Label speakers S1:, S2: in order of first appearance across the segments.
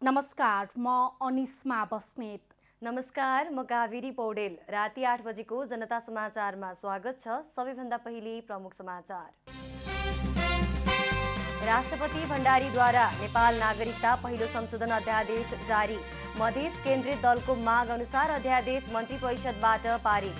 S1: नमस्कार, म अनिस्मा बस्नेत।
S2: नमस्कार, म कावेरी पौडेल। राति 8 बजेको जनता समाचारमा स्वागत छ। सबैभन्दा पहिले प्रमुख समाचार। राष्ट्रपति भण्डारीद्वारा नेपाल नागरिकता पहिलो संशोधन अध्यादेश जारी। मधेस केन्द्रित दलको माग अनुसार अध्यादेश मन्त्री परिषदबाट पारित।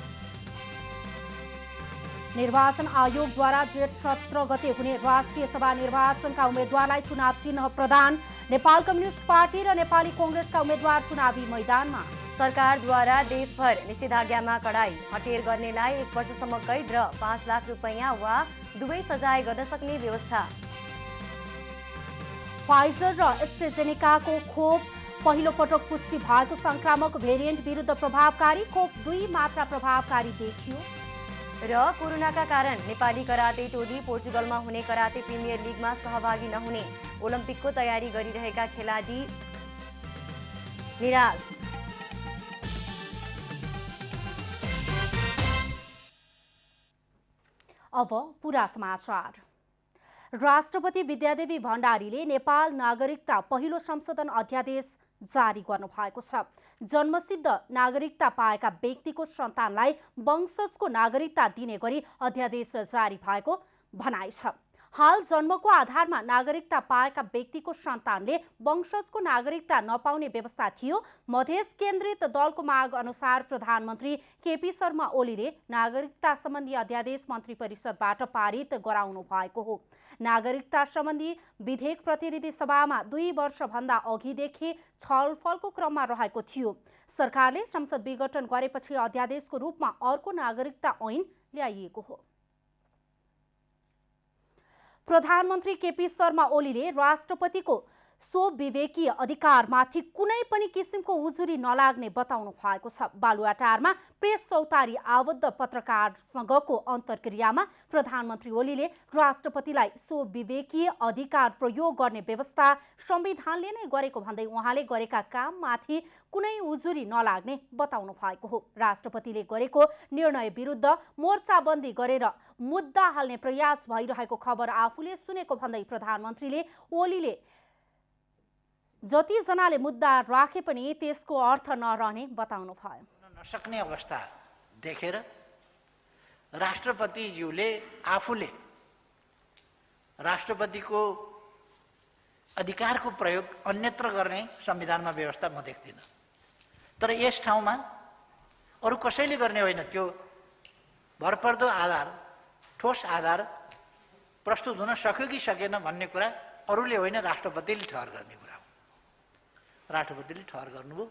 S1: निर्वाचन आयोगद्वारा जेठ 17 गते हुने राष्ट्रिय सभा निर्वाचनका उम्मेद्वारलाई चुनाव चिन्ह प्रदान। नेपाल कम्युनिस्ट पार्टी र नेपाली कांग्रेसका उम्मेद्वार चुनावी मैदानमा।
S2: सरकारद्वारा देशभर निषेधाज्ञामा कडाई। हटेर गर्नेलाई 1 वर्षसम्म कैद र 5 लाख रुपैयाँ वा दुवै सजाय गर्न सक्ने व्यवस्था।
S1: फाइजर र एस्ट्राजेनेकाको खोप पहिलो पटक पुष्टि भएको संक्रामक भेरिएन्ट विरुद्ध प्रभावकारी। खोप 2 मात्रा प्रभावकारी देखियो।
S2: र कोरोनाका कारण नेपाली कराते टोली पोर्चुगलमा हुने कराते प्रिमियर लिगमा सहभागी नहुने। ओलम्पिकको तयारी गरिरहेका खेलाडी निराश।
S1: अब पूरा समाचार। राष्ट्रपति विद्यादेवी भण्डारीले नेपाल नागरिकता पहिलो संशोधन अध्यादेश जारी गर्नु भएको छ। जन्मसिद्ध नागरिकता पाएका व्यक्तिको सन्तानलाई वंशजको नागरिकता दिने गरी अध्यादेश जारी भएको भनाइ छ। हाल जन्मको आधारमा नागरिकता पाएका व्यक्तिको सन्तानले वंशजको नागरिकता नपाउने व्यवस्था थियो। मधेस केन्द्रित दलको माग अनुसार प्रधानमन्त्री केपी शर्मा ओलीले नागरिकता सम्बन्धी अध्यादेश मन्त्री परिषदबाट पारित गराउनु भएको हो। नागरिकता सम्बन्धी विधेयक प्रतिनिधि सभामा 2 वर्षभन्दा अघिदेखि छलफलको क्रममा रहेको थियो। सरकारले संसद विघटन गरेपछि अध्यादेशको रूपमा अर्को नागरिकता ऐन ल्याइएको हो। प्रधानमन्त्री केपी शर्मा ओलीले राष्ट्रपतिको स्वविवेकीय अधिकारमाथि कुनै पनि किसिमको उजुरी नलाग्ने बताउनु भएको छ। बालुवाटारमा प्रेस चौतारी आबद्ध पत्रकारसँगको अन्तर्क्रियामा प्रधानमन्त्री ओलीले राष्ट्रपतिलाई स्वविवेकीय अधिकार प्रयोग गर्ने व्यवस्था संविधानले नै गरेको भन्दै उहाँले गरेका काममाथि कुनै उजुरी नलाग्ने बताउनु भएको हो। राष्ट्रपतिले गरेको निर्णय विरुद्ध मोर्चाबन्दी गरेर मुद्दा हाल्ने प्रयास भइरहेको खबर आफूले सुनेको भन्दै प्रधानमन्त्रीले ओलीले जति जनाले मुद्दा राखे पनि त्यसको अर्थ नरहने बताउनु भयो।
S3: नसक्ने अवस्था देखेर राष्ट्रपतिज्यूले आफूले राष्ट्रपतिको अधिकारको प्रयोग अन्यत्र गर्ने संविधानमा व्यवस्था म देख्दिनँ। तर यस ठाउँमा अरू कसैले गर्ने होइन। त्यो भरपर्दो आधार, ठोस आधार प्रस्तुत हुन सक्यो कि सकेन भन्ने कुरा अरूले होइन, राष्ट्रपतिले ठहर गर्ने कुरा हो। राष्ट्रपतिले ठहर गर्नुभयो।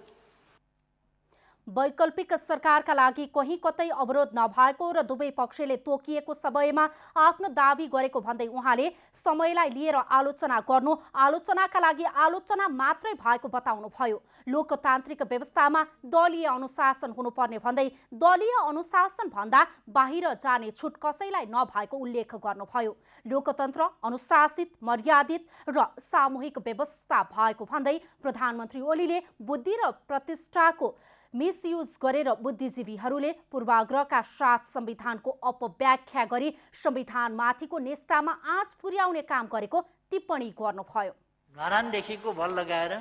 S1: वैकल्पिक सरकारका लागि कहीँ कतै अवरोध नभएको र दुवै पक्षले तोकिएको समयमा आफ्नो दाबी गरेको भन्दै उहाँले समयलाई लिएर आलोचना गर्नु आलोचनाका लागि आलोचना मात्रै भएको बताउनु भयो। लोकतान्त्रिक व्यवस्थामा दलीय अनुशासन हुनुपर्ने भन्दै दलीय अनुशासन भन्दा बाहिर जाने छुट कसैलाई नभएको उल्लेख गर्नुभयो। लोकतन्त्र अनुशासित, मर्यादित र सामूहिक व्यवस्था भएको भन्दै प्रधानमन्त्री ओलीले बुद्धि र प्रतिष्ठाको मिसयुज गरेर बुद्धिजीवीहरूले पूर्वाग्रहका साथ संविधानको अपव्याख्या गरी संविधानमाथिको निष्ठामा आँच पुर्याउने काम गरेको टिप्पणी गर्नुभयो।
S3: धरानदेखिको बल लगाएर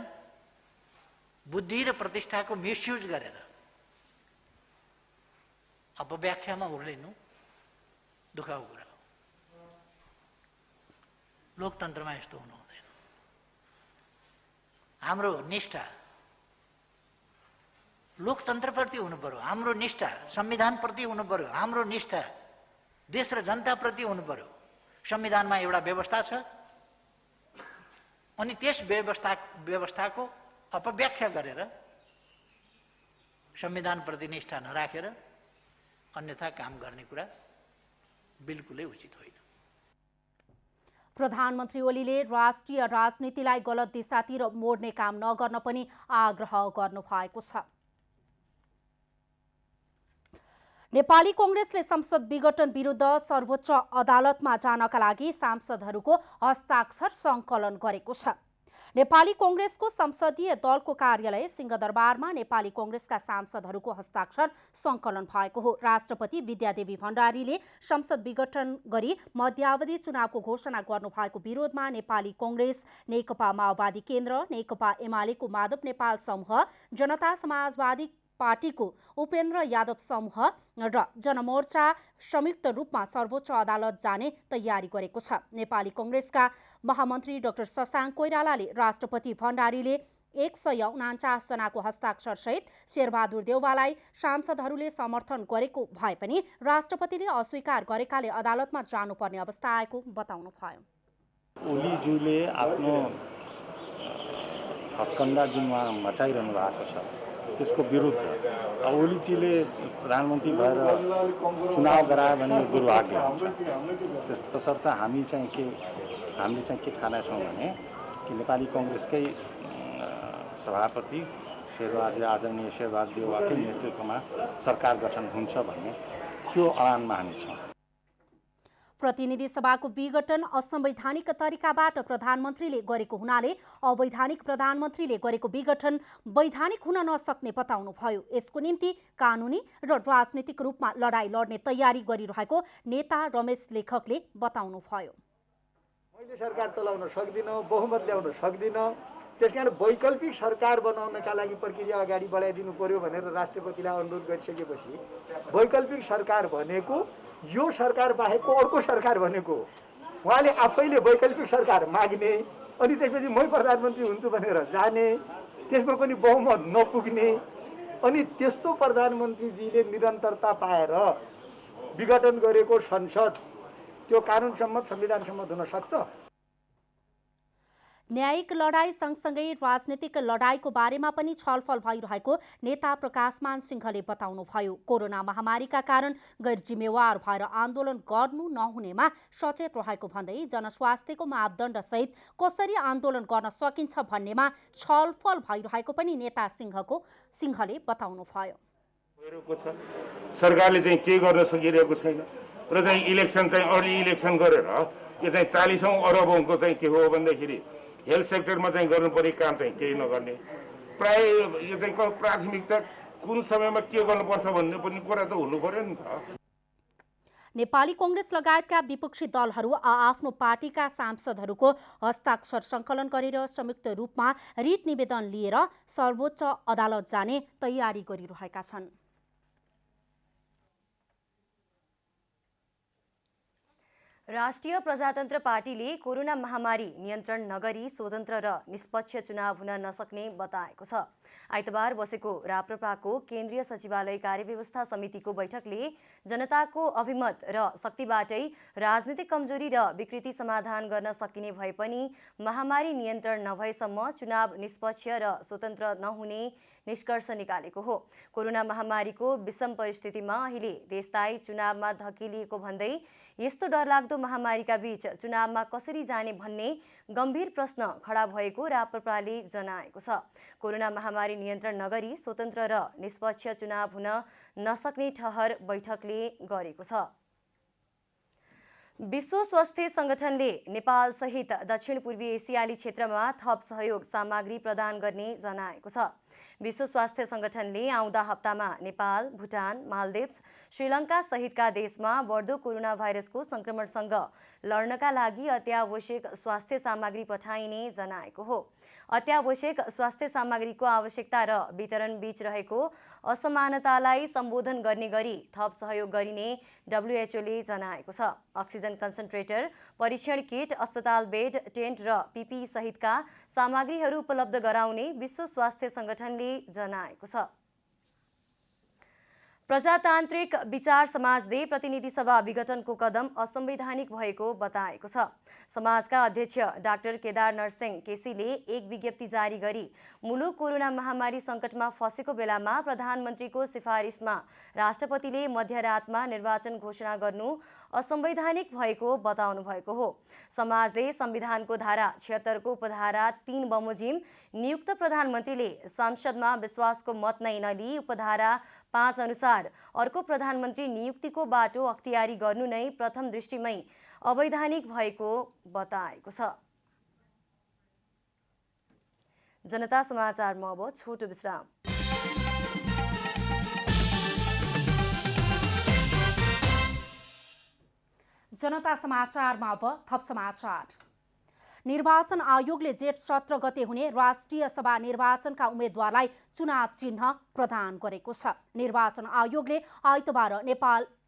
S3: बुद्धि र प्रतिष्ठाको मिसयुज गरेर अपव्याख्यामा उर्लिनु दुःखको कुरा हो। लोकतन्त्रमा यस्तो हुनु हुँदैन। हाम्रो निष्ठा लोकतन्त्रप्रति हुनु पर्यो, हाम्रो निष्ठा संविधानप्रति हुनु पर्यो, हाम्रो निष्ठा देश र जनताप्रति हुनु पर्यो। संविधानमा एउटा व्यवस्था छ अनि त्यस व्यवस्थाको अपव्याख्या गरेर संविधानप्रति निष्ठा नराखेर अन्यथा काम गर्ने कुरा बिल्कुलै उचित होइन।
S1: प्रधानमन्त्री ओलीले राष्ट्रिय राजनीतिलाई गलत दिशातिर मोड्ने काम नगर्न पनि आग्रह गर्नुभएको छ। नेपाली कांग्रेसले संसद विघटन विरुद्ध सर्वोच्च अदालतमा जानका लागि सांसदहरूको हस्ताक्षर संकलन गरेको छ। नेपाली कांग्रेसको संसदीय दलको कार्यालय सिंहदरबारमा नेपाली कांग्रेसका सांसदहरूको हस्ताक्षर संकलन भएको हो। राष्ट्रपति विद्यादेवी भण्डारीले संसद विघटन गरी मध्यावधि चुनावको घोषणा गर्नुभएको विरोधमा नेपाली कांग्रेस, नेकपा माओवादी केन्द्र, नेकपा एमालेको माधव नेपाल समूह, जनता समाजवादी पार्टीको उपेन्द्र यादव समूह र जनमोर्चा संयुक्त रूपमा सर्वोच्च अदालत जाने तयारी गरेको छ। नेपाली कांग्रेसका महामन्त्री डाक्टर शशाङ्क कोइरालाले राष्ट्रपति भण्डारीले 149 जनाको हस्ताक्षर सहित शेरबहादुर देउवालाई सांसदहरूले समर्थन गरेको भए पनि राष्ट्रपतिले अस्वीकार गरेकाले अदालतमा जानुपर्ने अवस्था आएको बताउनुभयो।
S4: ओलीज्यूले आफ्नो हत्कण्डा जुन उहाँ मचाइरहनु भएको छ त्यसको विरुद्ध ओलीजीले प्रधानमन्त्री भएर चुनाव गरायो भने दुर्भाग्य हुन्छ। तसर्थ हामीले चाहिँ के ठानेछौँ भने कि नेपाली कांग्रेसकै सभापति आदरणीय शेरबहादुर देउवाकै नेतृत्वमा सरकार गठन हुन्छ भन्ने त्यो अडानमा हामी छौँ।
S1: प्रतिनिधि सभाको विघटन असंवैधानिक तरिकाबाट प्रधानमन्त्रीले गरेको हुनाले अवैधानिक प्रधानमन्त्रीले गरेको विघटन वैधानिक हुन नसक्ने बताउनुभयो। यसको निम्ति कानुनी र राजनीतिक रूपमा लडाईँ लड्ने तयारी गरिरहेको नेता रमेश लेखकले बताउनुभयो।
S5: मैले सरकार चलाउन सक्दिनँ, बहुमत ल्याउन सक्दिनँ, त्यसकारण वैकल्पिक सरकार बनाउनका लागि प्रक्रिया अगाडि बढाइदिनु पर्यो भनेर राष्ट्रपतिलाई अनुरोध गरिसकेपछि वैकल्पिक सरकार भनेको यो सरकार बाहेकको अर्को सरकार भनेको उहाँले आफैले वैकल्पिक सरकार माग्ने अनि त्यसपछि मै प्रधानमन्त्री हुन्छु भनेर जाने, त्यसमा पनि बहुमत नपुग्ने अनि त्यस्तो प्रधानमन्त्रीजीले निरन्तरता पाएर विघटन गरेको संसद त्यो कानुन सम्मत संविधान सम्मत हुन सक्छ।
S1: न्यायिक लडाई सँगसँगै राजनीतिक लडाईको बारेमा पनि छलफल भइरहेको नेता प्रकाशमान सिंहले बताउनुभयो। कोरोना महामारीका कारण गैर जिम्मेवार भएर आन्दोलन गर्नु नहुनेमा सचेत रहेको भन्दै जनस्वास्थ्यको मापदण्ड सहित कसरी आन्दोलन गर्न सकिन्छ भन्नेमा छलफल भइरहेको पनि नेता सिंहले बताउनुभयो।
S6: सरकारले चाहिँ के गर्न सकिरहेको छैन र चाहिँ इलेक्सन चाहिँ अर्ली इलेक्सन गरेर यो चाहिँ 40औं अरबौंको चाहिँ के हो भन्दाखेरि हेल्थ सेक्टरमा चाहिँ गर्नुपर्ने काम चाहिँ केही नगर्ने, प्राय यो चाहिँ प्राथमिकता कुन समयमा के गर्नुपर्छ भन्ने पनि कुरा त हुनु पर्यो नि त।
S1: नेपाली कांग्रेस लगायतका विपक्षी दलहरू आफ्नो पार्टीका सांसदहरूको हस्ताक्षर संकलन गरेर संयुक्त रूपमा रिट निवेदन लिएर सर्वोच्च अदालत जाने तयारी गरिरहेका छन्।
S2: राष्ट्रिय प्रजातन्त्र पार्टीले कोरोना महामारी नियन्त्रण नगरी स्वतन्त्र र निष्पक्ष चुनाव हुन नसक्ने बताएको छ। आइतबार बसेको राप्रपाको केन्द्रीय सचिवालय कार्यव्यवस्था समितिको बैठकले जनताको अभिमत र शक्तिबाटै राजनीतिक कमजोरी र विकृति समाधान गर्न सकिने भए पनि महामारी नियन्त्रण नभएसम्म चुनाव निष्पक्ष र स्वतन्त्र नहुने निष्कर्ष निकालेको हो। कोरोना महामारीको विषम परिस्थितिमा अहिले देशलाई चुनावमा धकेलिएको भन्दै यस्तो डरलाग्दो महामारीका बीच चुनावमा कसरी जाने भन्ने गम्भीर प्रश्न खडा भएको राप्रपाले जनाएको छ। कोरोना महामारी नियन्त्रण नगरी स्वतन्त्र र निष्पक्ष चुनाव हुन नसक्ने ठहर बैठकले गरेको छ। विश्व स्वास्थ्य संगठनले नेपाल सहित दक्षिण पूर्वी एसियाली क्षेत्रमा थप सहयोग सामग्री प्रदान गर्ने जनाएको छ। विश्व स्वास्थ्य संगठनले आउँदा हप्तामा नेपाल, भुटान, मालदिप्स, श्रीलङ्का सहितका देशमा बढ्दो कोरोना भाइरसको संक्रमणसँग लड्नका लागि अत्यावश्यक स्वास्थ्य सामग्री पठाइने जनाएको हो। अत्यावश्यक स्वास्थ्य सामग्रीको आवश्यकता र वितरण बीच रहेको असमानतालाई सम्बोधन गर्ने गरी थप सहयोग गरिने डब्ल्युएचओले जनाएको छ। अक्सिजन कन्सन्ट्रेटर, परीक्षण किट, अस्पताल बेड, टेन्ट र पिपी सहितका सामग्रीहरू उपलब्ध गराउने विश्व स्वास्थ्य संगठनले जनाएको छ। प्रजातान्त्रिक विचार समाजले प्रतिनिधि सभा विघटनको कदम असंवैधानिक भएको बताएको छ। समाजका अध्यक्ष डाक्टर केदार नरसिंह केसीले एक विज्ञप्ति जारी गरी मुलुक कोरोना महामारी सङ्कटमा फँसेको बेलामा प्रधानमन्त्रीको सिफारिसमा राष्ट्रपतिले मध्यरातमा निर्वाचन घोषणा गर्नु असंवैधानिक भएको बताउनु भएको हो। समाजले संविधानको धारा 76 को उपधारा 3 बमोजिम नियुक्त प्रधानमन्त्रीले संसदमा विश्वासको मत नै नलिई उपधारा 5 अनुसार अर्को प्रधानमन्त्री नियुक्तिको बाटो अख्तियारी गर्नु नै प्रथम दृष्टिमै अवैधानिक भएको बताएको छ। जनता समाचारमा अब छोटो विश्राम।
S1: जनता समाचारमा अब थप समाचार। निर्वाचन आयोगले जेठ 17 गते हुने राष्ट्रिय सभा निर्वाचनका उम्मेद्वारलाई चुनाव चिन्ह प्रदान गरेको छ। निर्वाचन आयोगले आइतबार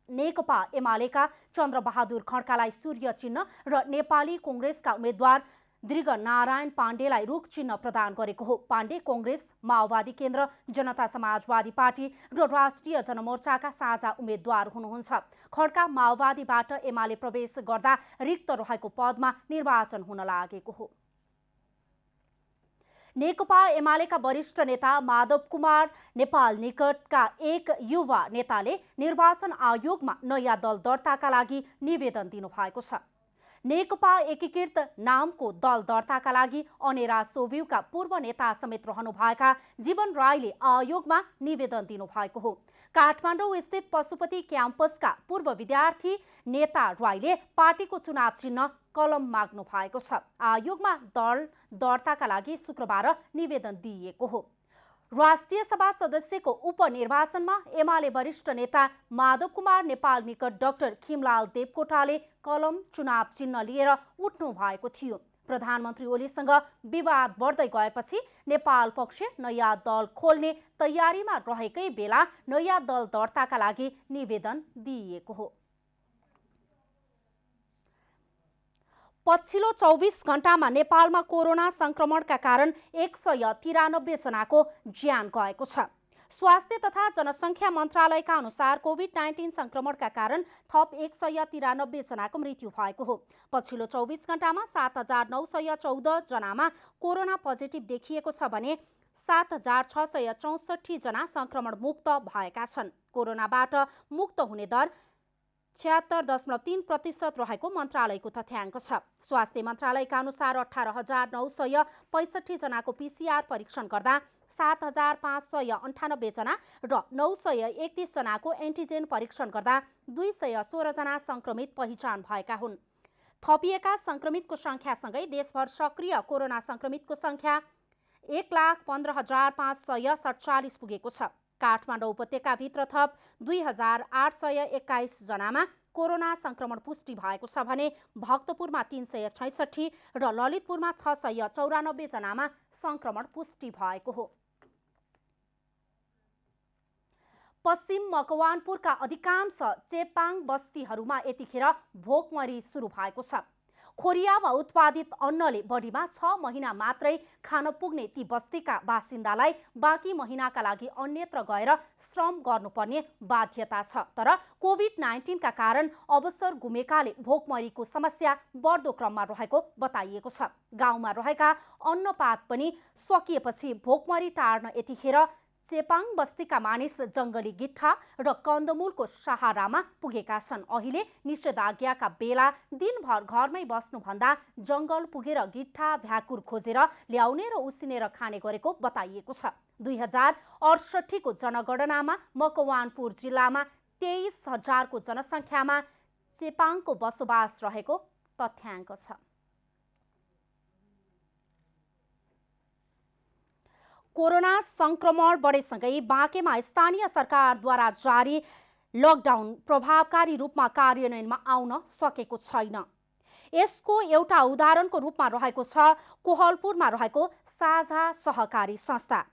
S1: नेकपा एमालेका चन्द्रबहादुर खड्कालाई सूर्य चिन्ह र नेपाली कांग्रेसका उम्मेद्वार दृगनारायण पाण्डेलाई रुख चिन्ह प्रदान गरेको हो। पाण्डे कांग्रेस, माओवादी केन्द्र, जनता समाजवादी पार्टी र राष्ट्रिय जनमोर्चाका साझा उम्मेद्वार हुनुहुन्छ। खड्का माओवादीबाट एमाले प्रवेश गर्दा रिक्त रहेको पदमा निर्वाचन हुन लागेको हो। नेकपा एमालेका वरिष्ठ नेता माधव कुमार नेपाल निकटका एक युवा नेताले निर्वाचन आयोगमा नयाँ दल दर्ताका लागि निवेदन दिनुभएको छ। नेकपा एकीकृत नामको दल दर्ताका लागि अनेरा सोभियुका पूर्व नेता समेत रहनुभएका जीवन राईले आयोगमा निवेदन दिनुभएको हो। काठमाडौँ स्थित पशुपति क्याम्पसका पूर्व विद्यार्थी नेता राईले पार्टीको चुनाव चिन्ह कलम माग्नु भएको छ। आयोगमा दल दर्ताका लागि शुक्रबार निवेदन दिइएको हो। राष्ट्रिय सभा सदस्यको उपनिर्वाचनमा एमाले वरिष्ठ नेता माधव कुमार नेपाल निकट डाक्टर खिमलाल देवकोटाले कलम चुनाव चिन्ह लिएर उठ्नु भएको थियो। प्रधानमन्त्री ओलीसँग विवाद बढ्दै गएपछि नेपाल पक्ष नयाँ दल खोल्ने तयारीमा रहेकै बेला नयाँ दल दर्ताका लागि निवेदन दिइएको हो। पछिल्लो 24 घण्टामा नेपालमा कोरोना संक्रमणका कारण 193 जनाको ज्यान गएको छ। स्वास्थ्य तथा जनसङ्ख्या मन्त्रालयका अनुसार कोभिड-19 संक्रमणका कारण थप 193 जनाको मृत्यु भएको हो। पछिल्लो 24 घण्टामा 7914 जनामा कोरोना पोजिटिभ देखिएको छ भने 7664 जना संक्रमण मुक्त भएका छन्। कोरोनाबाट मुक्त हुने दर 76.3% रहेको मन्त्रालयको तथ्याङ्क छ। स्वास्थ्य मन्त्रालयका अनुसार 18,965 जनाको PCR परीक्षण गर्दा 7,598 जना र 931 जनाको एन्टिजेन परीक्षण गर्दा 216 जना संक्रमित पहिचान भएका हुन्। थपिएका संक्रमितको संख्यासँगै देशभर सक्रिय कोरोना संक्रमितको संख्या 1,15,547 पुगेको छ। काठमाडौँ उपत्यकाभित्र थप 2,821 जनामा कोरोना संक्रमण पुष्टि भएको छ भने भक्तपुरमा 366 र ललितपुरमा 694 जनामा संक्रमण पुष्टि भएको हो। पश्चिम मकवानपुरका अधिकांश चेपाङ बस्तीहरूमा यतिखेर भोकमरी सुरु भएको छ। खोरियामा उत्पादित अन्नले बढीमा 6 महिना मात्रै खान पुग्ने ती बस्तीका बासिन्दालाई बाँकी महिनाका लागि अन्यत्र गएर श्रम गर्नुपर्ने बाध्यता छ। तर कोभिड-19 का कारण अवसर गुमेकाले भोकमरीको समस्या बढ्दो क्रममा रहेको बताइएको छ। गाउँमा रहेका अन्नपात पनि सकिएपछि भोकमरी टार्न यतिखेर चेपाङ बस्तीका मानिस जंगली गिट्ठा र कन्दमूलको सहारामा पुगेका छन्। अहिले निषेधाज्ञाका बेला दिनभर घरमै बस्नुभन्दा जंगल पुगेर गिट्ठा भ्याकुर खोजेर ल्याउने र उसिनेर खाने गरेको बताइएको छ। 2068 को जनगणनामा मकवानपुर जिल्लामा 23,000 को जनसङ्ख्यामा चेपाङको बसोबास रहेको तथ्याङ्क छ। कोरोना संक्रमण बढेसँगै बाँकेमा स्थानीय सरकारद्वारा जारी लकडाउन प्रभावकारी रूपमा कार्यान्वयनमा आउन सकेको छैन। यसको एउटा उदाहरणको रूपमा रहेको छ कोहलपुरमा रहेको साझा सहकारी संस्था।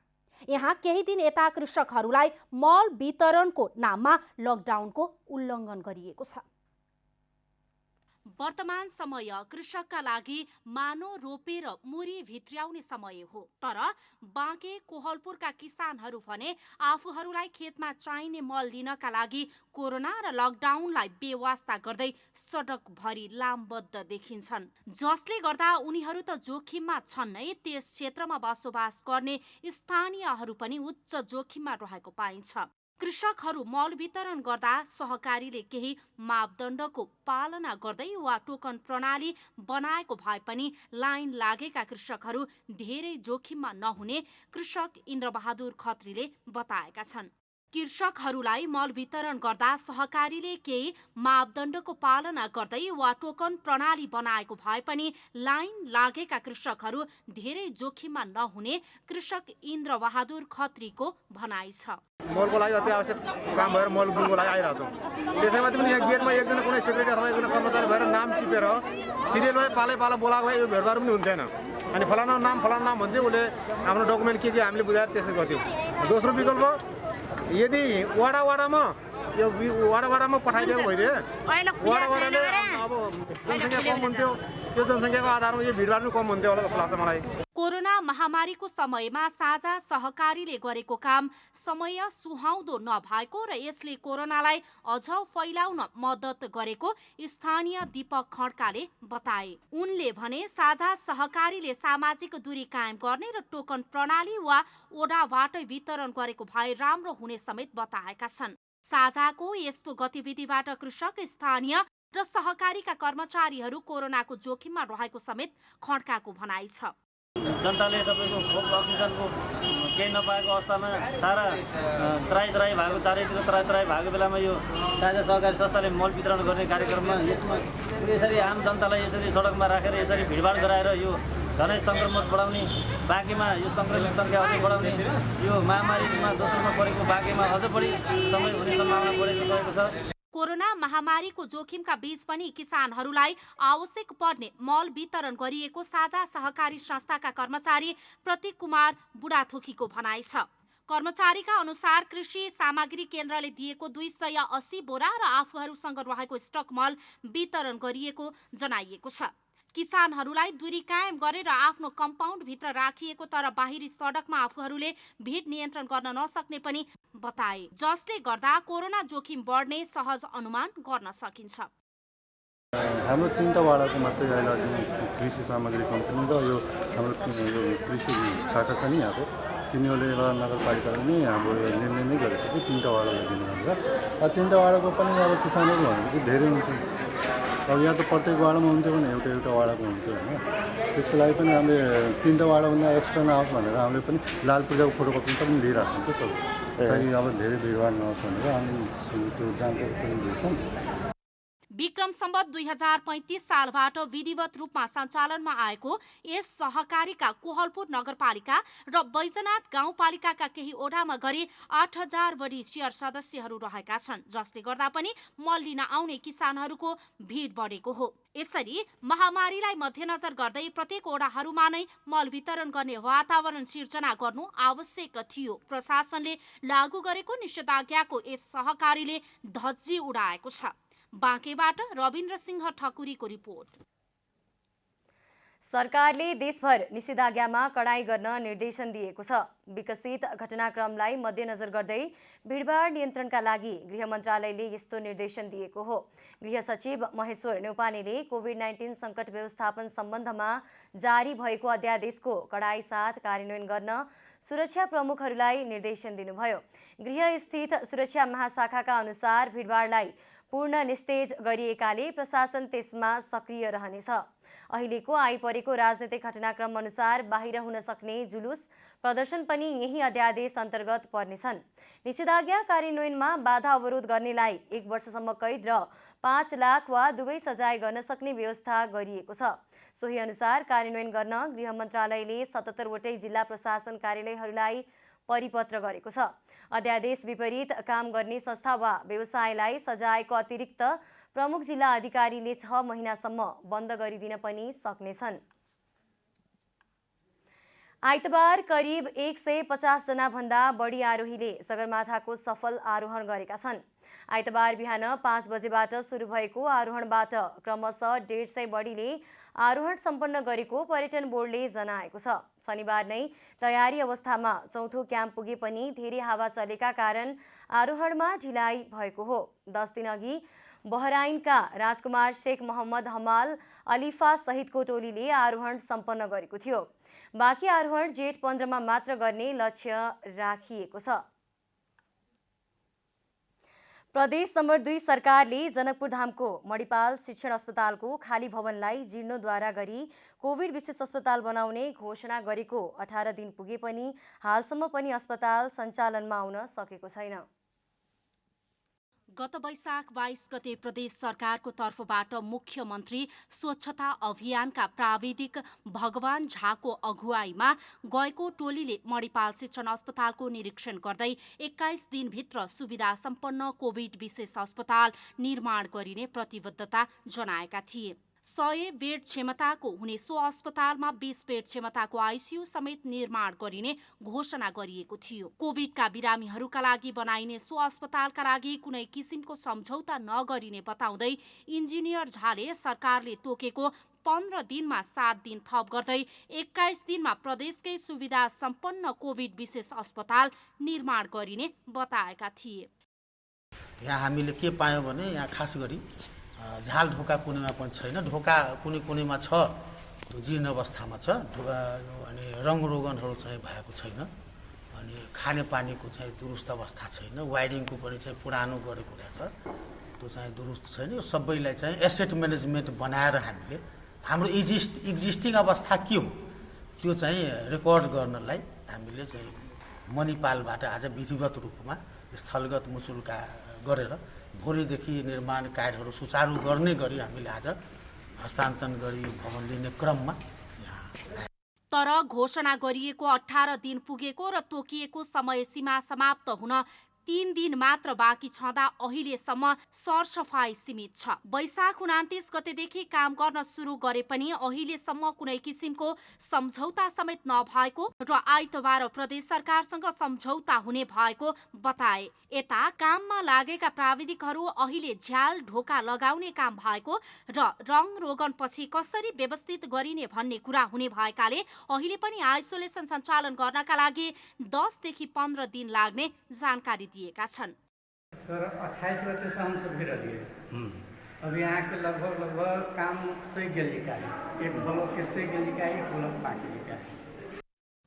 S1: यहाँ केही दिन यता कृषकहरूलाई मल वितरणको नाममा लकडाउनको उल्लङ्घन गरिएको छ। वर्तमान समय कृषकका लागि मानो रोपेर मुरी भित्र्याउने समय हो। तर बाँके कोहलपुरका किसानहरू भने आफूहरूलाई खेतमा चाहिने मल लिनका लागि कोरोना र लकडाउनलाई बेवास्ता गर्दै सडकभरि लामबद्ध देखिन्छन्, जसले गर्दा उनीहरू त जोखिममा छन् नै, त्यस क्षेत्रमा बसोबास गर्ने स्थानीयहरू पनि उच्च जोखिममा रहेको पाइन्छ। कृषकहरू मल वितरण गर्दा सहकारीले केही मापदण्डको पालना गर्दै वा टोकन प्रणाली बनाएको भए पनि लाइन लागेका कृषकहरू धेरै जोखिममा नहुने कृषक इन्द्रबहादुर खत्रीले बताएका छन्। कृषकहरूलाई मल वितरण गर्दा सहकारीले केही मापदण्डको पालना गर्दै वा टोकन प्रणाली बनाएको भए पनि लाइन लागेका कृषकहरू धेरै जोखिममा नहुने कृषक इन्द्रबहादुर खत्रीको भनाइ छ।
S7: मलको लागि अति आवश्यक काम भएर मल बुनको लागि आइरहेको छौँ। त्यसैमा पनि यहाँ गेटमा एकजना कुनै सेक्रेटरी अथवा एकजना कर्मचारी भएर नाम टिपेर सिरियल भए पालै पाला बोलाएको भए यो भेटभाड पनि हुन्थेन। अनि फलाना नाम भन्थ्यो, उसले आफ्नो डकुमेन्ट के हामीले बुझाएर त्यसै गर्थ्यौँ। दोस्रो विकल्प, यदि वाडामा यो वाडामा पठाइदिएको भइदिए वाडाले अब जनसङ्ख्या कम हुन्थ्यो, त्यो जनसङ्ख्याको आधारमा यो भिडभाड पनि कम हुन्थ्यो होला जस्तो लाग्छ मलाई।
S1: कोरोना महामारीको समयमा साझा सहकारीले गरेको काम समय सुहाउँदो नभएको र यसले कोरोनालाई अझ फैलाउन मद्दत गरेको स्थानीय दीपक खड्काले बताए। उनले भने साझा सहकारीले सामाजिक दूरी कायम गर्ने र टोकन प्रणाली वा ओडाबाटै वितरण गरेको भए राम्रो हुने समेत बताएका छन्। साझाको यस्तो गतिविधिबाट कृषक, स्थानीय र सहकारीका कर्मचारीहरू कोरोनाको जोखिममा रहेको समेत खड्काको भनाइ छ।
S8: जनताले तपाईँको खोप अक्सिजनको केही नपाएको अवस्थामा सारा त्राई भएको चारैतिर त्राई भएको बेलामा यो साझा सहकारी संस्थाले मल वितरण गर्ने कार्यक्रममा यसमा यसरी आम जनतालाई यसरी सडकमा राखेर यसरी भिडभाड गराएर यो झनै सङ्क्रमण बढाउने बाँकीमा यो सङ्क्रमित सङ्ख्या अझै बढाउने यो महामारीमा दोस्रोमा परेको बाँकीमा अझ बढी समय हुने सम्भावना बढेको गएको छ।
S1: कोरोना महामारीको जोखिमका बीच पनि किसानहरूलाई आवश्यक पर्ने मल वितरण गरिएको साझा सहकारी संस्थाका कर्मचारी प्रतीक कुमार बुढाथोकीको भनाइ छ। कर्मचारीका अनुसार कृषि सामग्री केन्द्रले दिएको 280 बोरा र आफूहरूसँग रहेको स्टक मल वितरण गरिएको जनाइएको छ। किसानहरूलाई दूरी कायम गरेर आफ्नो कम्पाउन्डभित्र राखिएको तर बाहिरी सडकमा आफूहरूले भिड नियन्त्रण गर्न नसक्ने पनि बताए, जसले गर्दा कोरोना जोखिम बढ्ने सहज अनुमान गर्न सकिन्छ।
S9: हाम्रो 3टा वाडाको मात्रै अहिले कृषि सामग्री कम्पनी र यो हाम्रो यो कृषि शाखा छ नि यहाँको, तिनीहरूले र नगरपालिकाले नै हाम्रो निर्णय नै गरेको छ कि 3टा वाडालाई दिनुहुन्छ। 3टा वाडाको पनि अब किसानहरू भनेको धेरै हुन्छ। अब यहाँ त प्रत्येक वाडामा हुन्थ्यो भने एउटा वाडाको हुन्थ्यो होइन। त्यसको लागि पनि हामीले 3टा वाडाभन्दा एक्स्ट्रा नआओस् भनेर हामीले पनि लाल पूजाको फोटोकपी पनि लिइरहेको छौँ कि सब अब धेरै भिडभाड नहोस् भनेर हामी त्यो जानकारी पनि दिन्छौँ।
S1: विक्रम सम्वत 2035 सालबाट विधिवत रूपमा सञ्चालनमा आएको यस सहकारीका कोहलपुर नगरपालिका र बैजनाथ गाउँपालिकाका केही ओडामा गरी 8000 बढी शेयर सदस्यहरू रहेका छन्, जसले गर्दा पनि मल लिन आउने किसानहरूको भिड बढेको हो। यसरी महामारीलाई मध्यनजर गर्दै प्रत्येक ओडाहरूमा नै मल वितरण गर्ने वातावरण सिर्जना गर्नु आवश्यक थियो। प्रशासनले लागू गरेको निषेधाज्ञाको यस सहकारीले धज्जी उडाएको छ। बाँकेबाट रविन्द्र सिंह ठकुरीको रिपोर्ट।
S2: सरकारले देशभर निषेधाज्ञामा कडाई गर्न निर्देशन दिएको छ। विकसित घटनाक्रमलाई मध्यनजर गर्दै भिडभाड नियन्त्रणका लागि गृह मन्त्रालयले यस्तो निर्देशन दिएको हो। गृह सचिव महेश्वर न्यौपानेले कोभिड-19 सङ्कट व्यवस्थापन सम्बन्धमा जारी भएको अध्यादेशको कडाई साथ कार्यान्वयन गर्न सुरक्षा प्रमुखहरूलाई निर्देशन दिनुभयो। गृह स्थित सुरक्षा महाशाखाका अनुसार भिडभाडलाई पूर्ण निस्तेज गरिएकाले प्रशासन त्यसमा सक्रिय रहनेछ। अहिलेको आइपरेको राजनीतिक घटनाक्रम अनुसार बाहिर हुन सक्ने जुलुस प्रदर्शन पनि यही अध्यादेश अन्तर्गत पर्नेछन्। निषेधाज्ञा कार्यान्वयनमा बाधा अवरोध गर्नेलाई 1 वर्षसम्म कैद र 5 लाख वा दुवै सजाय गर्न सक्ने व्यवस्था गरिएको छ। सोही अनुसार कार्यान्वयन गर्न गृह मन्त्रालयले 77 वटै जिल्ला प्रशासन कार्यालयहरूलाई परिपत्र गरेको छ। अध्यादेश विपरीत काम गर्ने संस्था वा व्यवसायलाई सजायको अतिरिक्त प्रमुख जिल्ला अधिकारीले 6 महिनासम्म बन्द गरिदिन पनि सक्नेछन्। आइतबार करिब 150 जना भन्दा बढी आरोहीले सगरमाथाको सफल आरोहण गरेका छन्। आइतबार बिहान 5 बजेबाट सुरु भएको आरोहणबाट क्रमशः 150 बढीले आरोहण सम्पन्न गरेको पर्यटन बोर्डले जनाएको छ। शनिबार नै तयारी अवस्थामा चौथो क्याम्प पुगे पनि धेरै हावा चलेका कारण आरोहणमा ढिलाइ भएको हो। 10 दिन अघि बहराइनका राजकुमार शेख मोहम्मद हमाल अलिफा सहितको टोलीले आरोहण सम्पन्न गरेको थियो। बाँकी आरोहण जेठ 15 मा मात्र गर्ने लक्ष्य राखिएको छ। प्रदेश नम्बर 2 सरकारले जनकपुर धामको मणिपाल शिक्षण अस्पतालको खाली भवनलाई जीर्णोद्वारा गरी कोभिड विशेष अस्पताल बनाउने घोषणा गरेको 18 दिन पुगे पनि हालसम्म पनि अस्पताल सञ्चालनमा आउन सकेको छैन।
S1: गत वैशाख 22 गते प्रदेश सरकारको तर्फबाट मुख्यमन्त्री स्वच्छता अभियानका प्राविधिक भगवान झाको अगुवाईमा गएको टोलीले मणिपाल शिक्षण अस्पतालको निरीक्षण गर्दै 21 दिनभित्र सुविधा सम्पन्न कोभिड विशेष अस्पताल निर्माण गरिने प्रतिबद्धता जनाएका थिए। 100 बेड क्षमताको हुने सो अस्पतालमा 20 बेड क्षमताको आइसियु समेत निर्माण गरिने घोषणा गरिएको थियो। कोभिडका बिरामीहरूका लागि बनाइने सो अस्पतालका लागि कुनै किसिमको सम्झौता नगरिने बताउँदै इन्जिनियर झाले सरकारले तोकेको 15 दिनमा 7 दिन थप गर्दै 21 दिनमा प्रदेशकै सुविधा सम्पन्न कोभिड विशेष अस्पताल निर्माण गरिने बताएका थिए।
S10: यहाँ हामीले के पायौँ भने यहाँ खास गरी झाल ढोका कुनैमा पनि छैन, ढोका कुनै कुनैमा छ त्यो जीर्ण अवस्थामा छ, ढोका अनि रङरोगनहरू चाहिँ भएको छैन, अनि खानेपानीको चाहिँ दुरुस्त अवस्था छैन, वायरिङको पनि चाहिँ पुरानो गरेको रहेछ त्यो चाहिँ दुरुस्त छैन। यो सबैलाई चाहिँ एसेट म्यानेजमेन्ट बनाएर हामीले हाम्रो एक्जिस्टिङ अवस्था के हो त्यो चाहिँ रेकर्ड गर्नलाई हामीले चाहिँ मणिपालबाट आज विधिवत रूपमा स्थलगत मुचुल्का गरेर भोलिदेखि निर्माण कार्यहरू सुचारू गर्ने गरी हामीले आज हस्तान्तरण गरी भवन लिने क्रममा
S1: तर घोषणा गरिएको 18 दिन पुगेको र तोकिएको समय सीमा समाप्त हुन 3 दिन मात्र बाँकी छँदा अहिलेसम्म सरसफाई सीमित छ। वैशाख 29 गतेदेखि काम गर्न सुरु गरे पनि अहिलेसम्म कुनै किसिमको सम्झौता समेत नभएको र आइतबार प्रदेश सरकारसँग सम्झौता हुने भएको बताए। यता काममा लागेका प्राविधिकहरू अहिले झ्याल ढोका लगाउने काम भएको र रङ रोगन पछि कसरी व्यवस्थित गरिने भन्ने कुरा हुने भएकाले अहिले पनि आइसोलेसन सञ्चालन गर्नका लागि 10 देखि 15 दिन लाग्ने जानकारी दिएका छन्।
S11: सर 28 गतेसम्म से भिड़ दिए। अब यहाँ के लगभग काम से गेली का एक ब्लॉक के से गेली का एक ब्लॉक बाँकी का।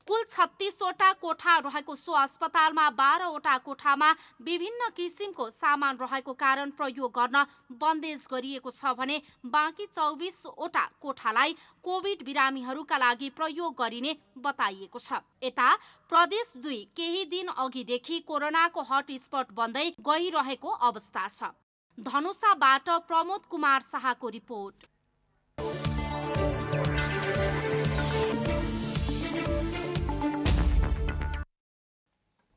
S1: कुल 36वटा कोठा रहेको सो अस्पतालमा 12वटा कोठामा विभिन्न किसिमको सामान रहेको कारण प्रयोग गर्न बन्देज गरिएको छ भने बाँकी 24वटा कोठालाई कोभिड बिरामीहरूका लागि प्रयोग गरिने बताइएको छ। यता प्रदेश 2 केही दिन अघिदेखि कोरोनाको हटस्पट बन्दै गइरहेको अवस्था छ। धनुषाबाट प्रमोद कुमार शाहको रिपोर्ट।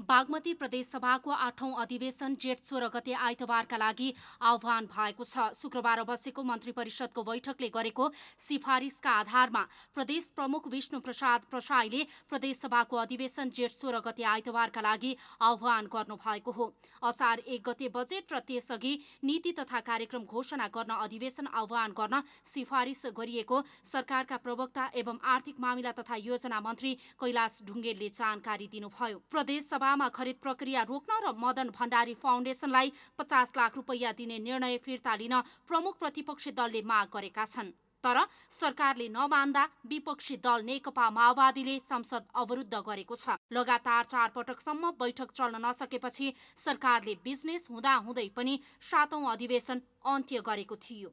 S1: बागमती प्रदेशसभाको 8औं अधिवेशन जेठ 16 गते आइतबारका लागि आह्वान भएको छ। शुक्रबार बसेको मन्त्री परिषदको बैठकले गरेको सिफारिसका आधारमा प्रदेश प्रमुख विष्णु प्रसाद प्रसाईले प्रदेशसभाको अधिवेशन जेठ 16 गते आइतबारका लागि आह्वान गर्नु भएको हो। असार 1 गते बजेट र त्यसअघि नीति तथा कार्यक्रम घोषणा गर्न अधिवेशन आह्वान गर्न सिफारिस गरिएको सरकारका प्रवक्ता एवं आर्थिक मामिला तथा योजना मन्त्री कैलाश ढुङ्गेलले जानकारी दिनुभयो। प्रदेशसभामा खरिद प्रक्रिया रोक्न र मदन भण्डारी फाउन्डेसनलाई 50 लाख रुपैयाँ दिने निर्णय फिर्ता लिन प्रमुख प्रतिपक्षी दलले माग गरेका छन्। तर सरकारले नमान्दा विपक्षी दल नेकपा माओवादीले संसद अवरुद्ध गरेको छ। लगातार 4 पटकसम्म बैठक चल्न नसकेपछि सरकारले बिजनेस हुँदाहुँदै पनि 7औं अधिवेशन अन्त्य गरेको थियो।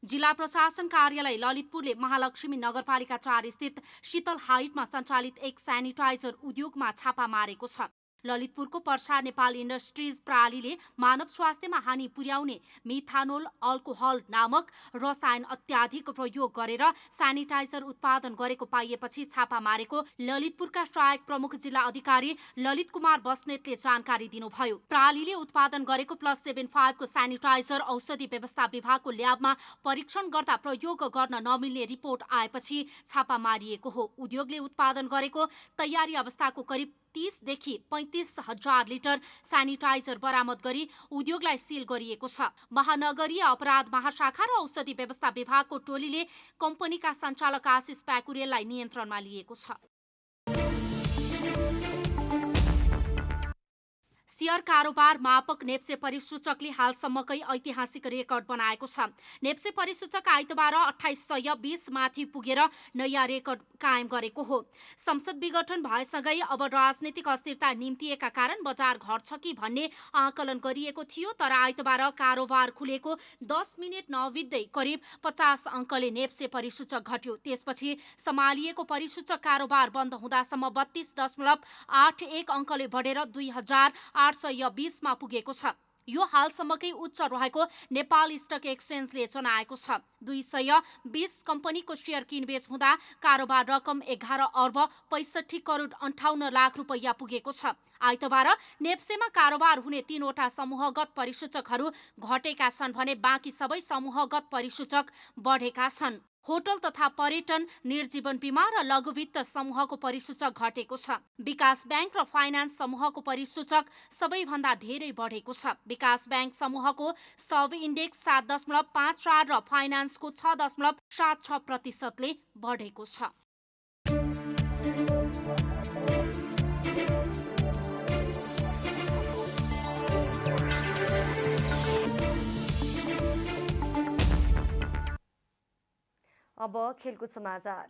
S1: जिल्ला प्रशासन कार्यालय ललितपुरले महालक्ष्मी नगरपालिका 4 स्थित शीतल हाइटमा सञ्चालित एक सेनिटाइजर उद्योगमा छापा मारेको छ। ललितपुरको पर्सा नेपाल इन्डस्ट्रिज प्रालीले मानव स्वास्थ्यमा हानि पुर्याउने मिथानोल अल्कोहल नामक रसायन अत्याधिक प्रयोग गरेर सेनिटाइजर उत्पादन गरेको पाइएपछि छापा मारेको ललितपुरका सहायक प्रमुख जिल्ला अधिकारी ललित कुमार बस्नेतले जानकारी दिनुभयो। प्रालीले उत्पादन गरेको +75 को सेनिटाइजर औषधि व्यवस्था विभागको ल्याबमा परीक्षण गर्दा प्रयोग गर्न नमिल्ने रिपोर्ट आएपछि छापा मारिएको हो। उद्योगले उत्पादन गरेको तयारी अवस्थाको करिब 30 देखि 35 हजार लिटर सेनिटाइजर बरामद गरी उद्योगलाई सिल गरिएको छ। महानगरीय अपराध महाशाखा र औषधि व्यवस्था विभागको टोलीले कम्पनीका सञ्चालक आशिष प्याकुरेललाई नियन्त्रणमा लिएको छ। शेयर कारोबार मापक नेप्से परिसूचकले हालसम्मकै ऐतिहासिक रेकर्ड बनाएको छ। नेप्से परिसूचक आइतबार 2820 माथि पुगेर नयाँ रेकर्ड कायम गरेको हो। संसद विघटन भएसँगै अब राजनीतिक अस्थिरता निम्तिएका कारण बजार घट्छ कि भन्ने आकलन गरिएको थियो, तर आइतबार कारोबार खुलेको 10 मिनेट नबित्दै करिब 50 अङ्कले नेप्से परिसूचक घट्यो। त्यसपछि सम्हालिएको परिसूचक कारोबार बन्द हुँदासम्म 32.81 अङ्कले बढेर 2820 मा पुगेको छ। यो हालसम्मकै उच्च रहेको नेपाल स्टक एक्सचेन्जले जनाएको छ। 220 कम्पनीको शेयर किनबेच हुँदा कारोबार रकम 11 अर्ब 65 करोड 58 लाख रुपैयाँ पुगेको छ। आइतबार नेप्सेमा कारोबार हुने 3वटा समूहगत परिसूचकहरू घटेका छन् भने बाँकी सबै समूहगत परिसूचक बढेका छन्। होटल तथा पर्यटन, निर्जीवन बीमा र लघुवित्त समूहको परिसूचक घटेको छ। विकास बैंक र फाइनान्स समूहको परिसूचक सबैभन्दा धेरै बढेको छ। विकास बैंक समूहको सब इन्डेक्स 7.54 र फाइनान्सको 6.76% बढेको छ।
S2: अब खेलकुद समाचार।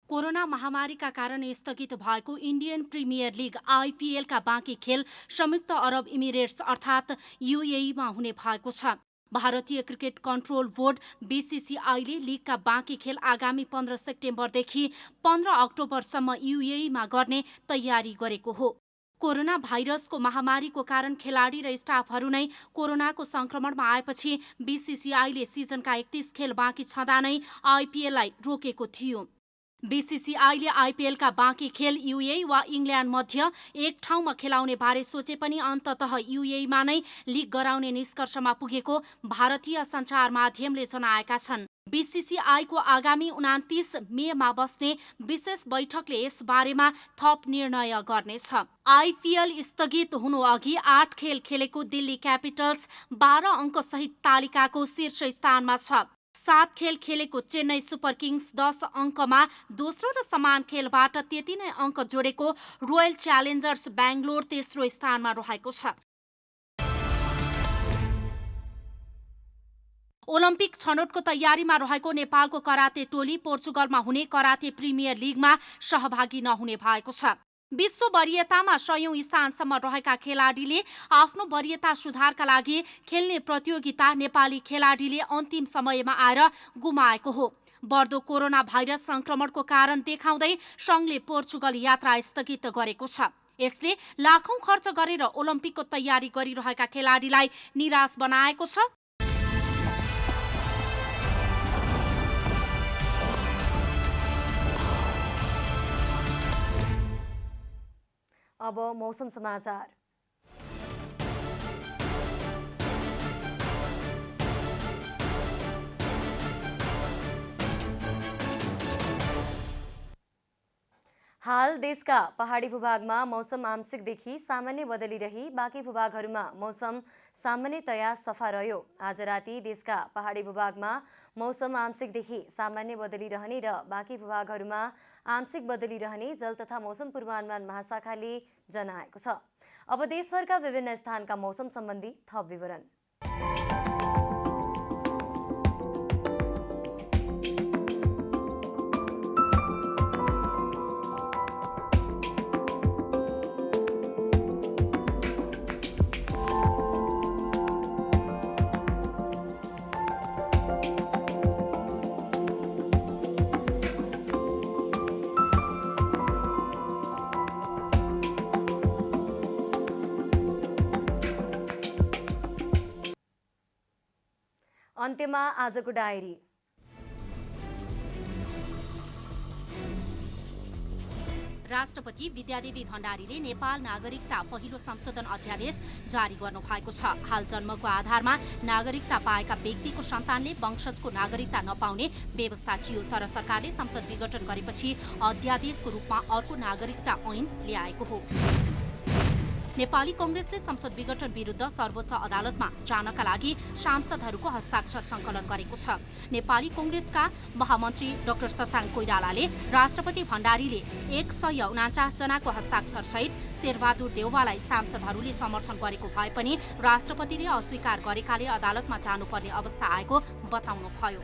S1: कोरोना महामारीका कारण स्थगित भएको इन्डियन प्रिमियर लिग IPL का बाँकी खेल संयुक्त अरब इमिरेट्स अर्थात् UAE मा हुने भएको छ। भारतीय क्रिकेट कन्ट्रोल बोर्ड BCCI ले लिगका बाँकी खेल आगामी 15 सेप्टेम्बरदेखि 15 अक्टोबरसम्म UAE मा गर्ने तयारी गरेको हो। कोरोना भाइरसको महामारीको कारण खेलाडी र स्टाफहरू नै कोरोनाको संक्रमणमा आएपछि BCCI ले सिजनका 31 खेल बाँकी छँदा नै IPL लाई रोकेको थियो। BCCI ले IPL का बाँकी खेल UAE वा इङ्ल्यान्ड मध्य एक ठाउँमा खेलाउने बारे सोचे पनि अन्ततः UAE मा नै लिग गराउने निष्कर्षमा पुगेको भारतीय सञ्चार माध्यमले जनाएका छन्। BCCI को आगामी 29 मेमा बस्ने विशेष बैठकले यस बारेमा थप निर्णय गर्नेछ। IPL स्थगित हुनु अघि 8 खेल खेलेको दिल्ली क्यापिटल्स 12 अङ्क सहित तालिकाको शीर्ष स्थानमा छ। 7 खेल खेलेको चेन्नई सुपर किङ्स 10 अङ्कमा दोस्रो र समान खेलबाट त्यति नै अङ्क जोडेको रोयल च्यालेन्जर्स बेङ्गलोर तेस्रो स्थानमा रहेको छ। ओलम्पिक छनौटको तयारीमा रहेको नेपालको कराते टोली पोर्चुगलमा हुने कराते प्रिमियर लिगमा सहभागी नहुने भएको छ। विश्व वरियतामा 100औं स्थानसम्म रहेका खेलाडीले आफ्नो वरियता सुधारका लागि खेल्ने प्रतियोगिता नेपाली खेलाडीले अन्तिम समयमा आएर गुमाएको हो। बढ्दो कोरोना भाइरस संक्रमणको कारण देखाउँदै संघले पोर्चुगल यात्रा स्थगित गरेको छ। यसले लाखौं खर्च गरेर ओलम्पिकको तयारी गरिरहेका खेलाडीलाई निराश बनाएको छ।
S2: अब मौसम समाचार। हाल देशका पहाडी भूभागमा मौसम आंशिकदेखि सामान्य बदलिरही बाँकी भूभागहरूमा मौसम सामान्यतया सफा रह्यो। आज राति देशका पहाडी भूभागमा मौसम आंशिकदेखि सामान्य बदलिरहने र बाँकी भूभागहरूमा आंशिक बदलिरहने जल तथा मौसम पूर्वानुमान महाशाखाले जनाएको छ। अब देशभरका विभिन्न स्थानका मौसम सम्बन्धी थप विवरण। अन्त्यमा आजको डायरी।
S1: राष्ट्रपति विद्यादेवी भण्डारीले नेपाल नागरिकता पहिलो संशोधन अध्यादेश जारी गर्नु भएको छ। हाल जन्मको आधारमा नागरिकता पाएका व्यक्तिको सन्तानले वंशजको नागरिकता नपाउने व्यवस्था थियो, तर सरकारले संसद विघटन गरेपछि अध्यादेशको रूपमा अर्को नागरिकता ऐन ल्याएको हो। नेपाली कांग्रेसले संसद विघटन विरुद्ध सर्वोच्च अदालतमा जानका लागि सांसदहरूको हस्ताक्षर संकलन गरेको छ। नेपाली कांग्रेसका महामन्त्री डाक्टर शशाङ्क कोइरालाले राष्ट्रपति भण्डारीले 149 जनाको हस्ताक्षर सहित शेरबहादुर देउवालाई सांसदहरूले समर्थन गरेको भए पनि राष्ट्रपतिले अस्वीकार गरेकाले अदालतमा जानुपर्ने अवस्था आएको बताउनुभयो।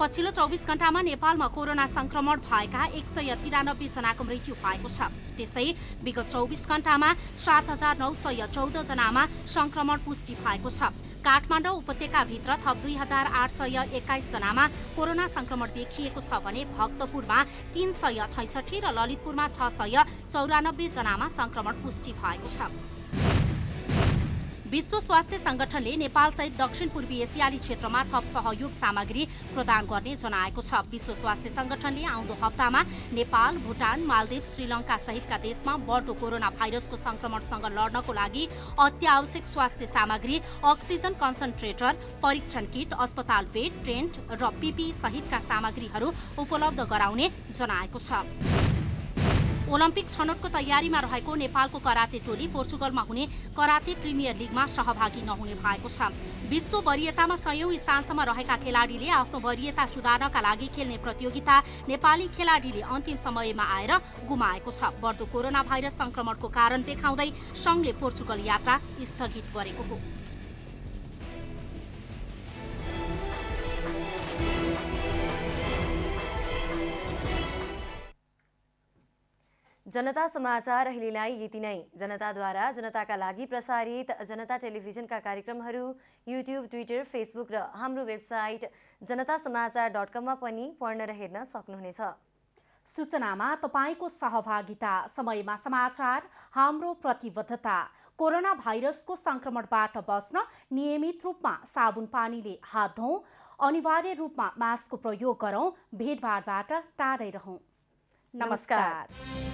S1: पछिल्लो 24 घण्टामा नेपालमा कोरोना संक्रमण भएका 193 जनाको मृत्यु भएको छ। त्यस्तै विगत 24 घण्टामा 7914 जनामा संक्रमण पुष्टि भएको छ। काठमाडौँ उपत्यकाभित्र थप 2821 जनामा कोरोना संक्रमण देखिएको छ भने भक्तपुरमा 366 र ललितपुरमा 694 जनामा संक्रमण पुष्टि भएको छ। विश्व स्वास्थ्य संगठनले नेपालसहित दक्षिण पूर्वी एसियाली क्षेत्रमा थप सहयोग सामग्री प्रदान गर्ने जनाएको छ। विश्व स्वास्थ्य संगठनले आउँदो हप्तामा नेपाल, भुटान, मालदिव, श्रीलङ्का सहितका देशमा बढ्दो कोरोना भाइरसको संक्रमणसँग लड्नको लागि अत्यावश्यक स्वास्थ्य सामग्री, अक्सिजन कन्सन्ट्रेटर, परीक्षण किट, अस्पताल बेड, टेन्ट र पीपीई सहितका सामग्रीहरू उपलब्ध गराउने जनाएको छ। ओलम्पिक छनौटको तयारीमा रहेको नेपालको कराते टोली पोर्चुगलमा हुने कराते प्रिमियर लिगमा सहभागी नहुने भएको छ। विश्व वरियतामा 100औं स्थानसम्म रहेका खेलाडीले आफ्नो वरियता सुधार्नका लागि खेल्ने प्रतियोगिता नेपाली खेलाडीले अन्तिम समयमा आएर गुमाएको छ। बढ्दो कोरोना भाइरस संक्रमणको कारण देखाउँदै संघले पोर्चुगल यात्रा स्थगित गरेको हो।
S2: जनता समाचार अहिलेलाई यति नै। जनताद्वारा जनताका लागि प्रसारित जनता टेलिभिजनका कार्यक्रमहरू युट्युब, ट्विटर, फेसबुक र हाम्रो वेबसाइट जनतासमाचार.com मा पनि पढ्न र हेर्न सक्नुहुनेछ।
S1: सूचनामा तपाईको सहभागिता, समयमा समाचार हाम्रो प्रतिबद्धता। कोरोना भाइरसको संक्रमणबाट बच्न नियमित रूपमा साबुन पानीले हात धौँ, अनिवार्य रूपमा मास्कको प्रयोग गरौँ, भिडभाडबाट टाढै रहौँ। नमस्कार।